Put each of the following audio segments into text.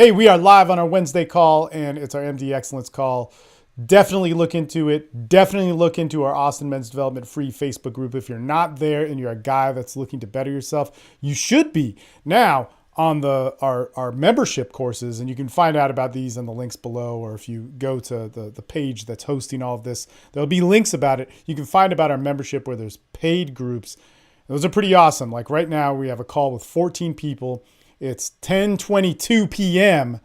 Hey, we are live on our Wednesday call, and it's our MD Excellence call. Definitely look into it. Definitely look into our Austin Men's Development free Facebook group. If you're not there and you're a guy that's looking to better yourself, you should be. Now, on our membership courses, and you can find out about these in the links below, or if you go to the page that's hosting all of this, there'll be links about it. You can find about our membership where there's paid groups. Those are pretty awesome. Like right now, we have a call with 14 people. It's 10:22 p.m.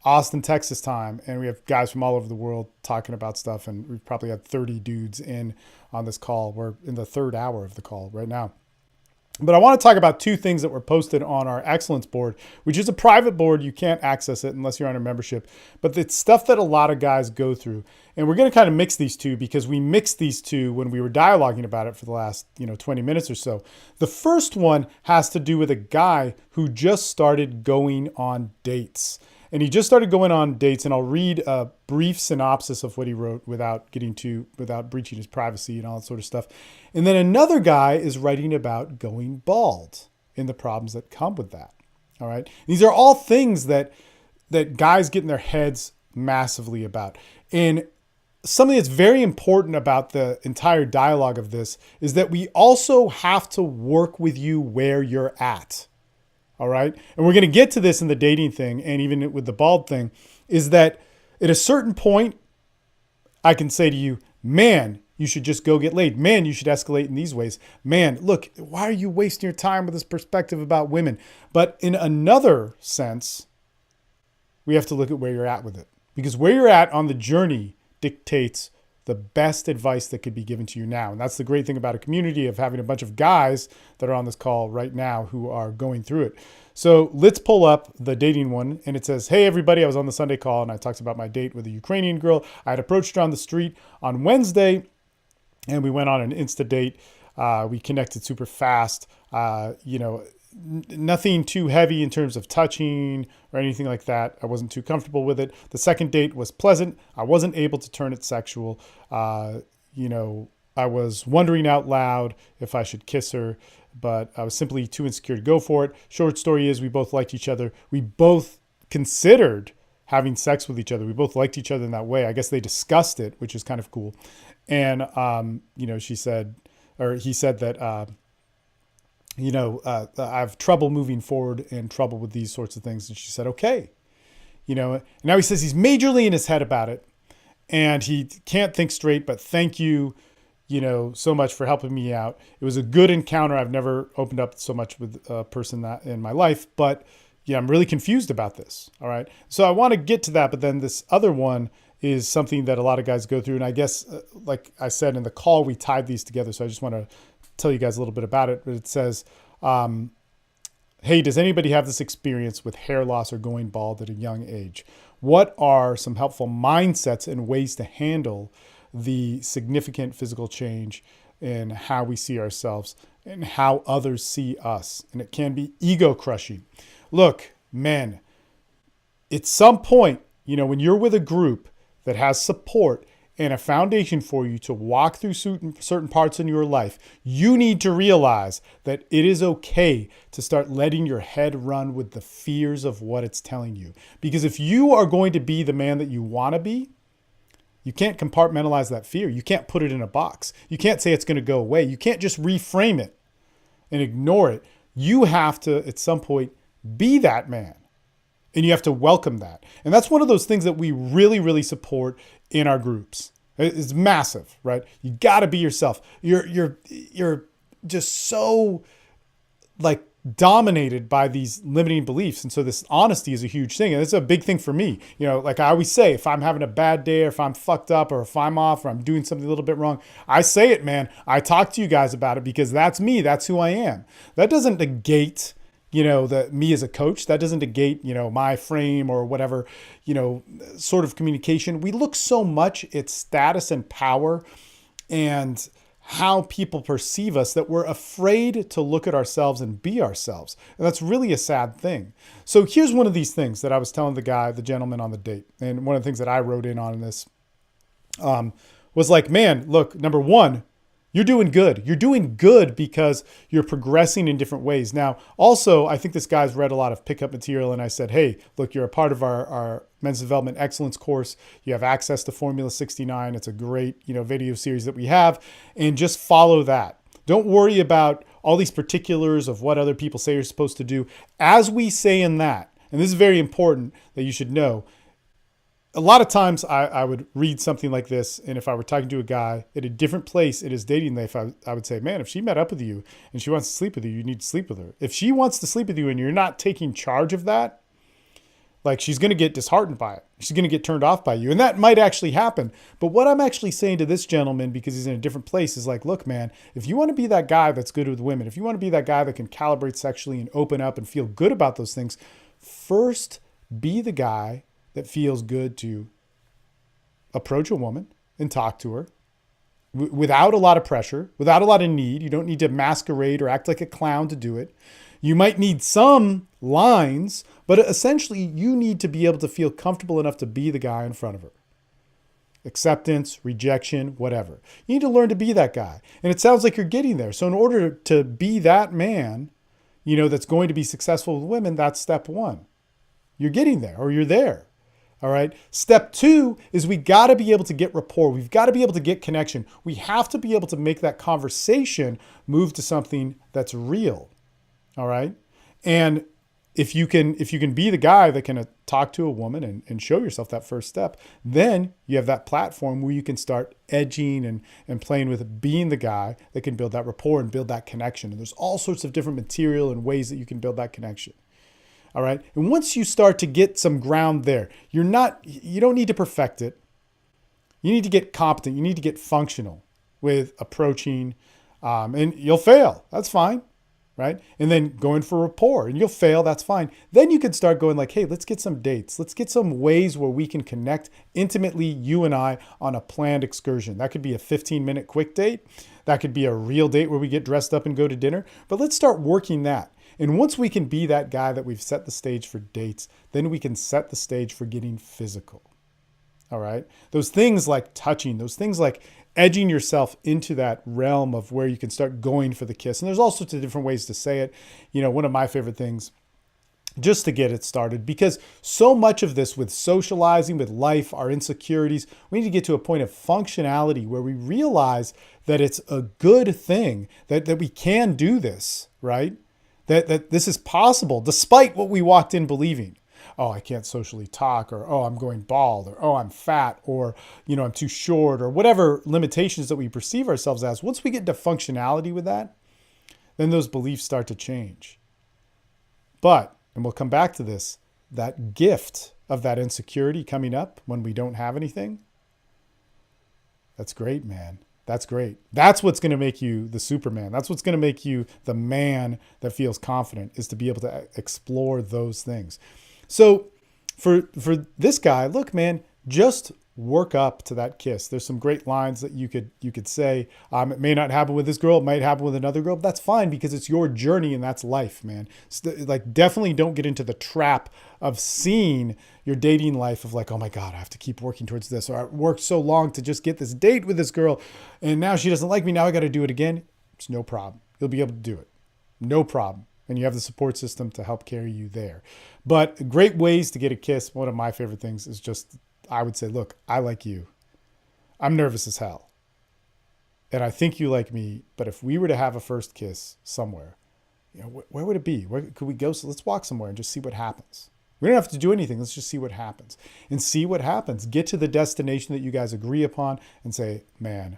Austin, Texas time, and we have guys from all over the world talking about stuff, and we've probably had 30 dudes in on this call. We're in the third hour of the call right now. But I want to talk about two things that were posted on our Excellence board, which is a private board. You can't access it unless you're on a membership. But it's stuff that a lot of guys go through. And we're going to kind of mix these two because we mixed these two when we were dialoguing about it for the last 20 minutes or so. The first one has to do with a guy who just started going on dates. And he just started going on dates, and I'll read a brief synopsis of what he wrote without breaching his privacy and all that sort of stuff. And then another guy is writing about going bald and the problems that come with that. All right. These are all things that guys get in their heads massively about. And something that's very important about the entire dialogue of this is that we also have to work with you where you're at. All right. And we're going to get to this in the dating thing, and even with the bald thing, is that at a certain point, I can say to you, man, you should just go get laid. Man, you should escalate in these ways. Man, look, why are you wasting your time with this perspective about women? But in another sense, we have to look at where you're at with it, because where you're at on the journey dictates the best advice that could be given to you now. And that's the great thing about a community of having a bunch of guys that are on this call right now who are going through it. So let's pull up the dating one. And it says, hey, everybody, I was on the Sunday call and I talked about my date with a Ukrainian girl. I had approached her on the street on Wednesday and we went on an Insta date. We connected super fast. Nothing too heavy in terms of touching or anything like that. I wasn't too comfortable with it. The second date was pleasant. I wasn't able to turn it sexual. I was wondering out loud if I should kiss her, but I was simply too insecure to go for it. Short story is we both liked each other. We both considered having sex with each other. We both liked each other in that way. I guess they discussed it, which is kind of cool. And, he said that, I have trouble moving forward and trouble with these sorts of things. And she said, okay. And now he says he's majorly in his head about it and he can't think straight, but thank you, so much for helping me out. It was a good encounter. I've never opened up so much with a person that in my life, but I'm really confused about this. All right. So I want to get to that, but then this other one is something that a lot of guys go through. And I guess, like I said in the call, we tied these together. So I just want to tell you guys a little bit about it. But it says, hey, does anybody have this experience with hair loss or going bald at a young age? What are some helpful mindsets and ways to handle the significant physical change in how we see ourselves and how others see us? And it can be ego crushing. Look, men, at some point, when you're with a group that has support and a foundation for you to walk through certain parts in your life, you need to realize that it is okay to start letting your head run with the fears of what it's telling you. Because if you are going to be the man that you want to be, you can't compartmentalize that fear. You can't put it in a box. You can't say it's going to go away. You can't just reframe it and ignore it. You have to, at some point, be that man. And you have to welcome that. And that's one of those things that we really, really support in our groups. It's massive, right? You got to be yourself. You're just so dominated by these limiting beliefs. And so this honesty is a huge thing. And it's a big thing for me. Like I always say, if I'm having a bad day or if I'm fucked up or if I'm off or I'm doing something a little bit wrong, I say it, man. I talk to you guys about it because that's me. That's who I am. That doesn't negate the me as a coach. That doesn't negate, my frame or whatever, sort of communication. We look so much at status and power and how people perceive us that we're afraid to look at ourselves and be ourselves. And that's really a sad thing. So here's one of these things that I was telling the gentleman on the date. And one of the things that I wrote in on this was like, man, look, number one, You're doing good. You're doing good because you're progressing in different ways. Now, also, I think this guy's read a lot of pickup material, and I said, hey, look, you're a part of our Men's Development Excellence course. You have access to Formula 69. It's a great, video series that we have, and just follow that. Don't worry about all these particulars of what other people say you're supposed to do. As we say in that, and this is very important that you should know, a lot of times I would read something like this, and if I were talking to a guy at a different place in his dating life, I would say, man, if she met up with you and she wants to sleep with you, you need to sleep with her. If she wants to sleep with you and you're not taking charge of that, like, she's going to get disheartened by it. She's going to get turned off by you. And that might actually happen. But what I'm actually saying to this gentleman, because he's in a different place, is like, look, man, if you want to be that guy that's good with women, if you want to be that guy that can calibrate sexually and open up and feel good about those things, first be the guy that feels good to approach a woman and talk to her without a lot of pressure, without a lot of need. You don't need to masquerade or act like a clown to do it. You might need some lines, but essentially you need to be able to feel comfortable enough to be the guy in front of her. Acceptance, rejection, whatever. You need to learn to be that guy. And it sounds like you're getting there. So in order to be that man, that's going to be successful with women, that's step one. You're getting there, or you're there. All right. Step two is we got to be able to get rapport. We've got to be able to get connection. We have to be able to make that conversation move to something that's real. All right. And if you can be the guy that can talk to a woman and show yourself that first step, then you have that platform where you can start edging and playing with being the guy that can build that rapport and build that connection. And there's all sorts of different material and ways that you can build that connection. All right. And once you start to get some ground there, you don't need to perfect it. You need to get competent. You need to get functional with approaching, and you'll fail. That's fine. Right. And then going for rapport, and you'll fail. That's fine. Then you can start going like, hey, let's get some dates. Let's get some ways where we can connect intimately, you and I, on a planned excursion. That could be a 15-minute quick date. That could be a real date where we get dressed up and go to dinner. But let's start working that. And once we can be that guy that we've set the stage for dates, then we can set the stage for getting physical. All right. Those things like touching, those things like edging yourself into that realm of where you can start going for the kiss. And there's all sorts of different ways to say it. One of my favorite things, just to get it started, because so much of this with socializing, with life, our insecurities, we need to get to a point of functionality where we realize that it's a good thing, that we can do this, right? That this is possible despite what we walked in believing. Oh, I can't socially talk, or, oh, I'm going bald, or, oh, I'm fat, or, I'm too short, or whatever limitations that we perceive ourselves as. Once we get into functionality with that, then those beliefs start to change. But, and we'll come back to this, that gift of that insecurity coming up when we don't have anything, that's great, man. That's great. That's what's going to make you the Superman. That's what's going to make you the man that feels confident, is to be able to explore those things. So for this guy, look, man, just work up to that kiss. There's some great lines that you could say. It may not happen with this girl. It might happen with another girl. But that's fine, because it's your journey and that's life, man. Like, definitely don't get into the trap of seeing your dating life of like, oh my God, I have to keep working towards this. Or I worked so long to just get this date with this girl, and now she doesn't like me. Now I got to do it again. It's no problem. You'll be able to do it. No problem. And you have the support system to help carry you there. But great ways to get a kiss. One of my favorite things is just, I would say, look, I like you. I'm nervous as hell. And I think you like me. But if we were to have a first kiss somewhere, where would it be? Where could we go? So let's walk somewhere and just see what happens. We don't have to do anything. Let's just see what happens. And see what happens. Get to the destination that you guys agree upon and say, man,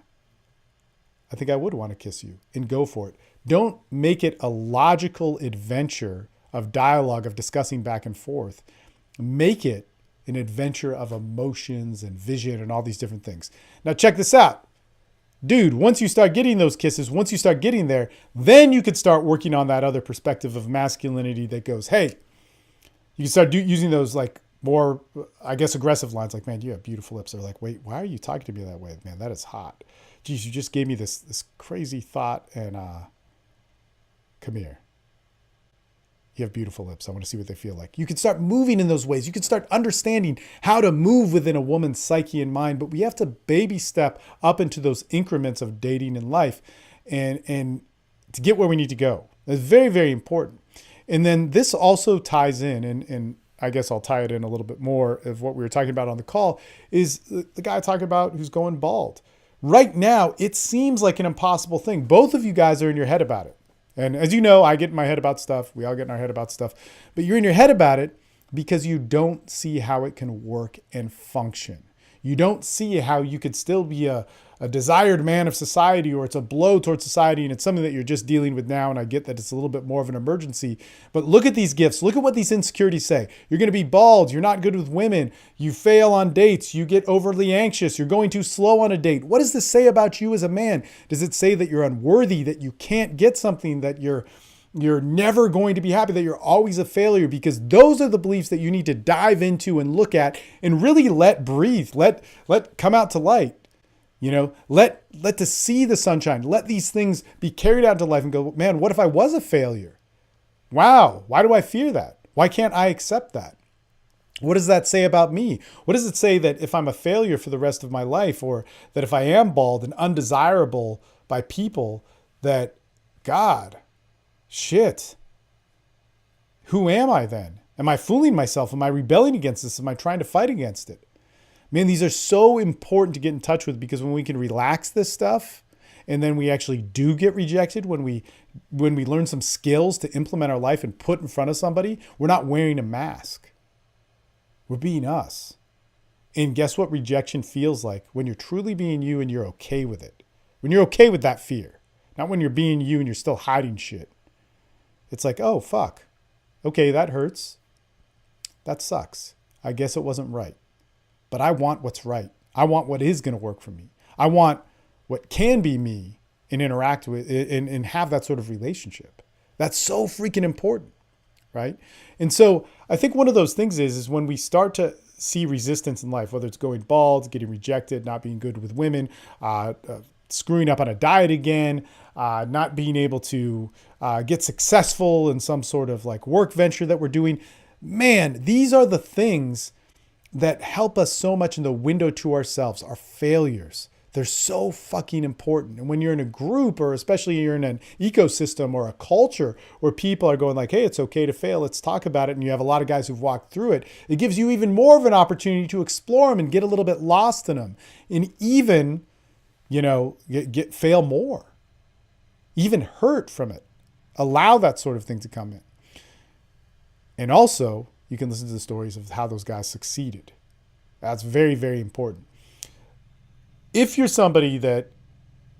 I think I would want to kiss you, and go for it. Don't make it a logical adventure of dialogue, of discussing back and forth. Make it an adventure of emotions and vision and all these different things. Now check this out. Dude, once you start getting those kisses, once you start getting there, then you could start working on that other perspective of masculinity that goes, hey, you can start using those like more, I guess, aggressive lines like, man, you have beautiful lips. They're like, wait, why are you talking to me that way? Man, that is hot. Geez, you just gave me this crazy thought, and come here. you have beautiful lips. I want to see what they feel like. You can start moving in those ways. You can start understanding how to move within a woman's psyche and mind, but we have to baby step up into those increments of dating and life and to get where we need to go. That's very, very important. And then this also ties in, and I guess I'll tie it in a little bit more of what we were talking about on the call, is the guy talking about who's going bald. Right now, it seems like an impossible thing. Both of you guys are in your head about it. And as you know, I get in my head about stuff. We all get in our head about stuff. But you're in your head about it because you don't see how it can work and function. You don't see how you could still be a desired man of society, or it's a blow towards society and it's something that you're just dealing with now. And I get that it's a little bit more of an emergency, but look at these gifts. Look at what these insecurities say. You're going to be bald. You're not good with women. You fail on dates. You get overly anxious. You're going too slow on a date. What does this say about you as a man? Does it say that you're unworthy, that you can't get something, that you're never going to be happy, that you're always a failure? Because those are the beliefs that you need to dive into and look at and really let breathe, let come out to light. You know, let to see the sunshine, let these things be carried out into life and go, man, what if I was a failure? Wow. Why do I fear that? Why can't I accept that? What does that say about me? What does it say that if I'm a failure for the rest of my life, or that if I am bald and undesirable by people, that God, shit, who am I then? Am I fooling myself? Am I rebelling against this? Am I trying to fight against it? Man, these are so important to get in touch with, because when we can relax this stuff and then we actually do get rejected, when we learn some skills to implement our life and put in front of somebody, we're not wearing a mask. We're being us. And guess what rejection feels like? When you're truly being you and you're okay with it. When you're okay with that fear. Not when you're being you and you're still hiding shit. It's like, oh, fuck. Okay, that hurts. That sucks. I guess it wasn't right. But I want what's right. I want what is going to work for me. I want what can be me and interact with and have that sort of relationship. That's so freaking important, right? And so I think one of those things is when we start to see resistance in life, whether it's going bald, getting rejected, not being good with women, screwing up on a diet again, not being able to get successful in some sort of like work venture that we're doing. Man, these are the things that help us so much in the window to ourselves, our failures. They're so fucking important. And when you're in a group, or especially you're in an ecosystem or a culture where people are going like, hey, it's okay to fail, let's talk about it. And you have a lot of guys who've walked through it. It gives you even more of an opportunity to explore them and get a little bit lost in them. And even, you know, fail more. Even hurt from it. Allow that sort of thing to come in. And also, you can listen to the stories of how those guys succeeded. That's very, very important. If you're somebody that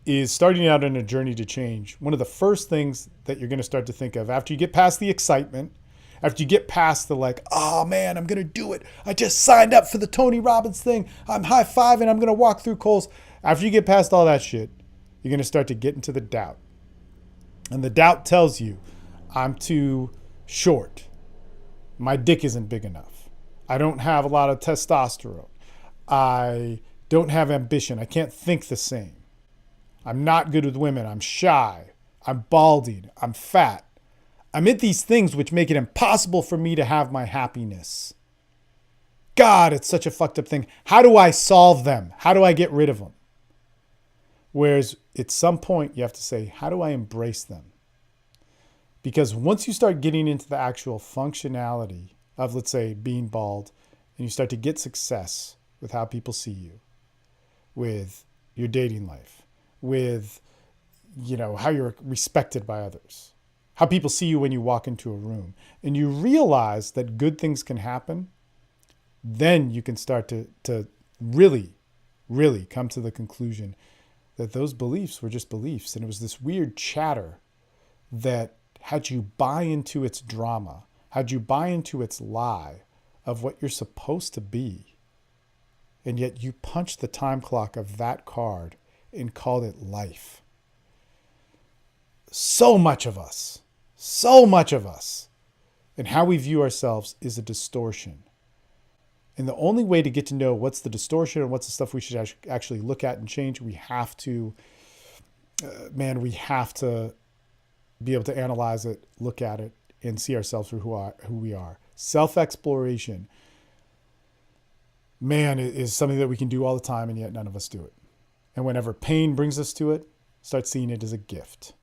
is starting out on a journey to change, one of the first things that you're going to start to think of after you get past the excitement, after you get past the like, oh man, I'm going to do it. I just signed up for the Tony Robbins thing. I'm high-fiving. I'm going to walk through Kohl's. After you get past all that shit, you're going to start to get into the doubt. And the doubt tells you, I'm too short. My dick isn't big enough. I don't have a lot of testosterone. I don't have ambition. I can't think the same. I'm not good with women. I'm shy. I'm balding. I'm fat. I'm at these things which make it impossible for me to have my happiness. God, it's such a fucked up thing. How do I solve them? How do I get rid of them? Whereas at some point you have to say, how do I embrace them? Because once you start getting into the actual functionality of, let's say, being bald, and you start to get success with how people see you, with your dating life, with, you know, how you're respected by others, how people see you when you walk into a room, and you realize that good things can happen, then you can start to really, really come to the conclusion that those beliefs were just beliefs. And it was this weird chatter that had you buy into its drama, had you buy into its lie of what you're supposed to be, and yet you punched the time clock of that card and called it life. So much of us, and how we view ourselves is a distortion. And the only way to get to know what's the distortion and what's the stuff we should actually look at and change, we have to be able to analyze it, look at it, and see ourselves for who we are. Self-exploration, man, is something that we can do all the time, and yet none of us do it. And whenever pain brings us to it, start seeing it as a gift.